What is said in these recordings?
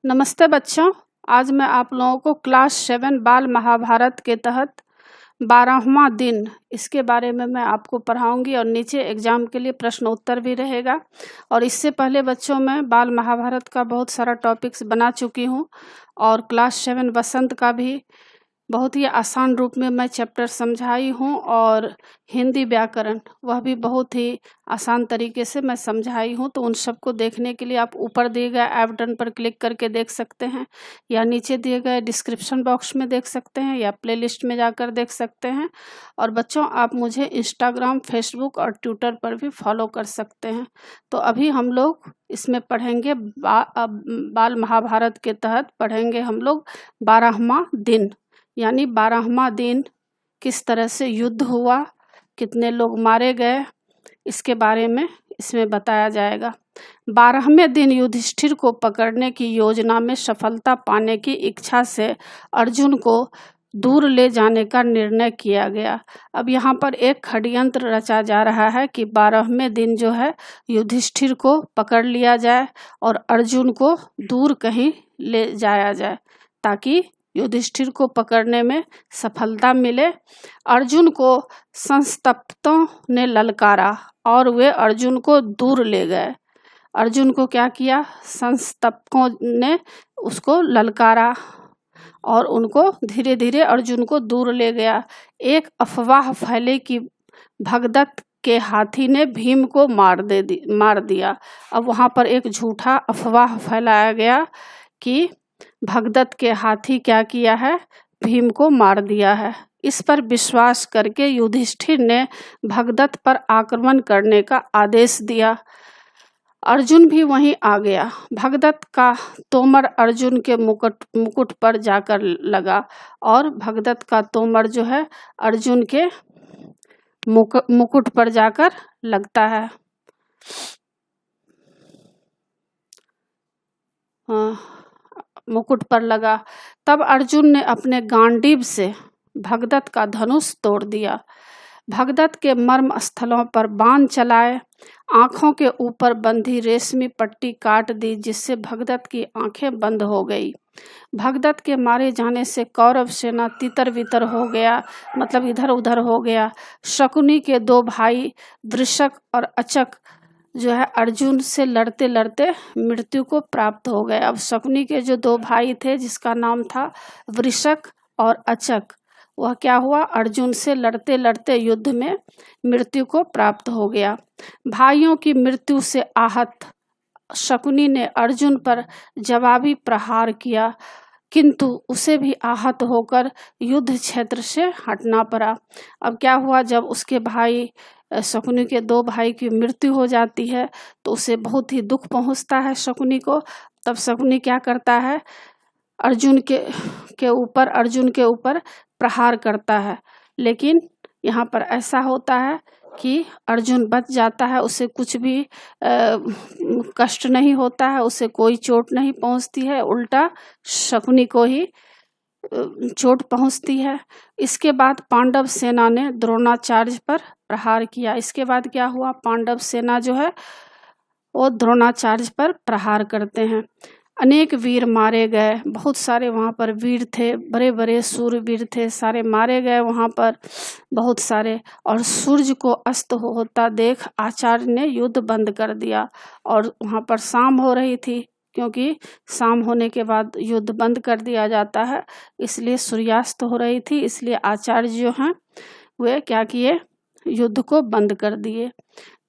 नमस्ते बच्चों। आज मैं आप लोगों को क्लास 7 बाल महाभारत के तहत 12वां दिन इसके बारे में मैं आपको पढ़ाऊंगी और नीचे एग्जाम के लिए प्रश्न उत्तर भी रहेगा। और इससे पहले बच्चों मैं बाल महाभारत का बहुत सारा टॉपिक्स बना चुकी हूं और क्लास 7 बसंत का भी बहुत ही आसान रूप में मैं चैप्टर समझाई हूँ और हिंदी व्याकरण वह भी बहुत ही आसान तरीके से मैं समझाई हूँ। तो उन सबको देखने के लिए आप ऊपर दिए गए आई बटन पर क्लिक करके देख सकते हैं या नीचे दिए गए डिस्क्रिप्शन बॉक्स में देख सकते हैं या प्लेलिस्ट में जाकर देख सकते हैं। और बच्चों आप मुझे इंस्टाग्राम, फेसबुक और ट्विटर पर भी फॉलो कर सकते हैं। तो अभी हम लोग इसमें पढ़ेंगे बाल महाभारत के तहत पढ़ेंगे हम लोग 12वां दिन, यानी 12वां दिन किस तरह से युद्ध हुआ, कितने लोग मारे गए, इसके बारे में इसमें बताया जाएगा। 12वें दिन युधिष्ठिर को पकड़ने की योजना में सफलता पाने की इच्छा से अर्जुन को दूर ले जाने का निर्णय किया गया। अब यहाँ पर एक षड्यंत्र रचा जा रहा है कि 12वें दिन जो है युधिष्ठिर को पकड़ लिया जाए और अर्जुन को दूर कहीं ले जाया जाए ताकि युधिष्ठिर को पकड़ने में सफलता मिले। अर्जुन को संस्तप्तों ने ललकारा और वे अर्जुन को दूर ले गए। अर्जुन को क्या किया? संस्तप्तों ने उसको ललकारा और उनको धीरे धीरे अर्जुन को दूर ले गया। एक अफवाह फैले कि भगदत्त के हाथी ने भीम को मार दिया। अब वहाँ पर एक झूठा अफवाह फैलाया गया कि भगदत्त के हाथी क्या किया है? भीम को मार दिया है। इस पर विश्वास करके युधिष्ठिर ने भगदत्त पर आक्रमण करने का आदेश दिया। अर्जुन भी वहीं आ गया। भगदत्त का तोमर अर्जुन के मुकुट पर जाकर लगा और भगदत्त का तोमर जो है अर्जुन के मुकुट पर जाकर लगता है। मुकुट पर लगा। तब अर्जुन ने अपने गांडीव से भगदत्त का धनुष तोड़ दिया। भगदत्त के मर्म स्थलों पर बाण चलाए, आंखों के ऊपर बंधी रेशमी पट्टी काट दी जिससे भगदत्त की आंखें बंद हो गई। भगदत्त के मारे जाने से कौरव सेना तितर बितर हो गया, मतलब इधर उधर हो गया। शकुनी के 2 भाई वृषक और अचक जो है अर्जुन से लड़ते लड़ते मृत्यु को प्राप्त हो गए। अब शकुनी के जो 2 भाई थे जिसका नाम था वृषक और अचक, वह क्या हुआ? अर्जुन से लड़ते लड़ते युद्ध में मृत्यु को प्राप्त हो गया। भाइयों की मृत्यु से आहत शकुनी ने अर्जुन पर जवाबी प्रहार किया, किंतु उसे भी आहत होकर युद्ध क्षेत्र से हटना पड़ा। अब क्या हुआ? जब उसके भाई शकुनी के 2 भाई की मृत्यु हो जाती है तो उसे बहुत ही दुख पहुंचता है शकुनी को। तब शकुनी क्या करता है? अर्जुन के ऊपर प्रहार करता है। लेकिन यहाँ पर ऐसा होता है कि अर्जुन बच जाता है, उसे कुछ भी कष्ट नहीं होता है, उसे कोई चोट नहीं पहुंचती है, उल्टा शकुनी को ही चोट पहुंचती है। इसके बाद पांडव सेना ने द्रोणाचार्य पर प्रहार किया। इसके बाद क्या हुआ? पांडव सेना जो है वो द्रोणाचार्य पर प्रहार करते हैं। अनेक वीर मारे गए, बहुत सारे वहाँ पर वीर थे, बड़े बड़े सूरवीर थे, सारे मारे गए वहाँ पर बहुत सारे। और सूर्य को अस्त होता देख आचार्य ने युद्ध बंद कर दिया और वहाँ पर शाम हो रही थी, क्योंकि शाम होने के बाद युद्ध बंद कर दिया जाता है, इसलिए सूर्यास्त हो रही थी, इसलिए आचार्य जो हैं वे क्या किए? युद्ध को बंद कर दिए।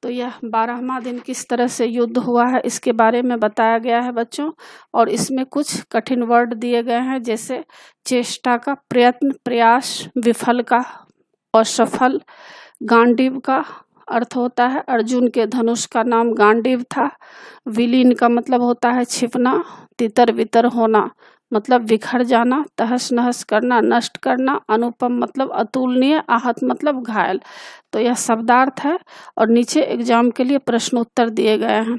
तो यह 12वां दिन किस तरह से युद्ध हुआ है इसके बारे में बताया गया है बच्चों। और इसमें कुछ कठिन वर्ड दिए गए हैं, जैसे चेष्टा का, प्रयत्न, प्रयास, विफल का, असफल। गांडीव का अर्थ होता है, अर्जुन के धनुष का नाम गांडीव था। विलीन का मतलब होता है छिपना, तितर बितर होना मतलब बिखर जाना, तहस नहस करना, नष्ट करना। अनुपम मतलब अतुलनीय, आहत मतलब घायल। तो यह शब्दार्थ है और नीचे एग्जाम के लिए प्रश्न उत्तर दिए गए हैं।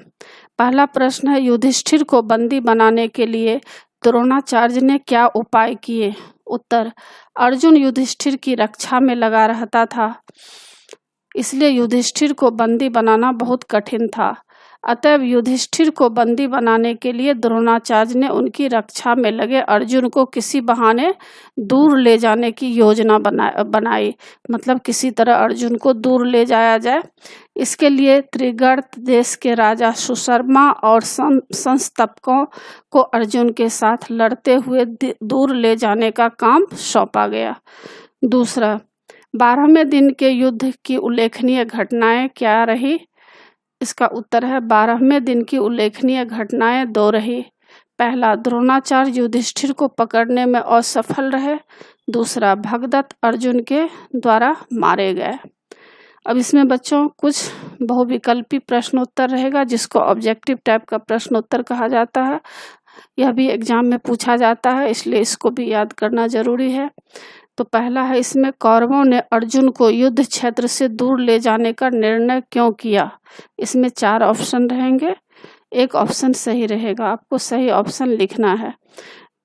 पहला प्रश्न है, युधिष्ठिर को बंदी बनाने के लिए द्रोणाचार्य ने क्या उपाय किए? उत्तर, अर्जुन युधिष्ठिर की रक्षा में लगा रहता था, इसलिए युधिष्ठिर को बंदी बनाना बहुत कठिन था। अतएव युधिष्ठिर को बंदी बनाने के लिए द्रोणाचार्य ने उनकी रक्षा में लगे अर्जुन को किसी बहाने दूर ले जाने की योजना बनाई। मतलब किसी तरह अर्जुन को दूर ले जाया जाए। इसके लिए त्रिगर्त देश के राजा सुशर्मा और संस्तपकों को अर्जुन के साथ लड़ते हुए दूर ले जाने का काम सौंपा गया। दूसरा, 12वें दिन के युद्ध की उल्लेखनीय घटनाएं क्या रही? इसका उत्तर है 12वें दिन की उल्लेखनीय घटनाएं 2 रही। पहला, द्रोणाचार्य युधिष्ठिर को पकड़ने में असफल रहे। दूसरा, भगदत्त अर्जुन के द्वारा मारे गए। अब इसमें बच्चों कुछ बहुविकल्पी प्रश्नोत्तर रहेगा, जिसको ऑब्जेक्टिव टाइप का प्रश्नोत्तर कहा जाता है। यह भी एग्जाम में पूछा जाता है, इसलिए इसको भी याद करना जरूरी है। तो पहला है इसमें, कौरवों ने अर्जुन को युद्ध क्षेत्र से दूर ले जाने का निर्णय क्यों किया? इसमें 4 ऑप्शन रहेंगे, एक ऑप्शन सही रहेगा, आपको सही ऑप्शन लिखना है।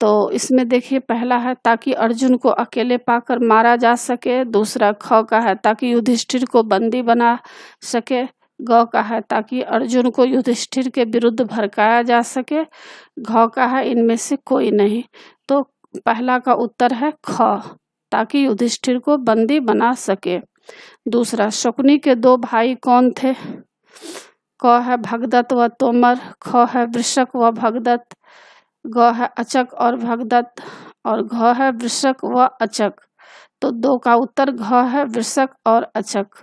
तो इसमें देखिए, पहला है ताकि अर्जुन को अकेले पाकर मारा जा सके। दूसरा, ख का है ताकि युधिष्ठिर को बंदी बना सके। ग का है ताकि अर्जुन को युधिष्ठिर के विरुद्ध भड़काया जा सके। घ का है इनमें से कोई नहीं। तो पहला का उत्तर है ख, ताकि युधिष्ठिर को बंदी बना सके। दूसरा, शकुनी के 2 भाई कौन थे? क है भगदत्त व तोमर, ख है वृषक व भगदत्त, ग है अचक और भगदत्त, और घ है वृषक व अचक। तो 2 का उत्तर घ है, वृषक और अचक।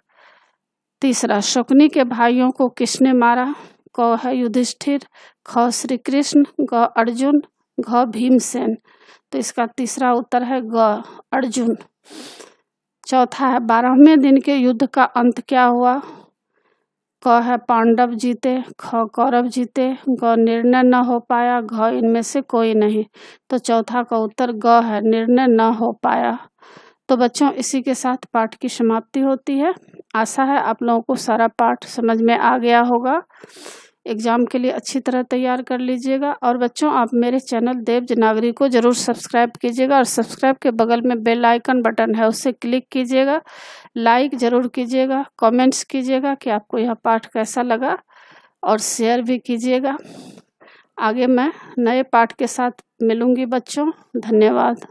तीसरा, शकुनी के भाइयों को किसने मारा? क है युधिष्ठिर, ख श्री कृष्ण, ग अर्जुन, घ भीमसेन। तो इसका तीसरा उत्तर है ग, अर्जुन। चौथा है 12वें दिन के युद्ध का अंत क्या हुआ? क है पांडव जीते, ख कौरव जीते, ग निर्णय न हो पाया, घ इनमें से कोई नहीं। तो चौथा का उत्तर ग है, निर्णय न हो पाया। तो बच्चों, इसी के साथ पाठ की समाप्ति होती है। आशा है आप लोगों को सारा पाठ समझ में आ गया होगा। एग्ज़ाम के लिए अच्छी तरह तैयार कर लीजिएगा। और बच्चों, आप मेरे चैनल देवज नागरी को ज़रूर सब्सक्राइब कीजिएगा, और सब्सक्राइब के बगल में बेल आइकन बटन है, उससे क्लिक कीजिएगा। लाइक ज़रूर कीजिएगा, कमेंट्स कीजिएगा कि आपको यह पाठ कैसा लगा, और शेयर भी कीजिएगा। आगे मैं नए पाठ के साथ मिलूँगी बच्चों। धन्यवाद।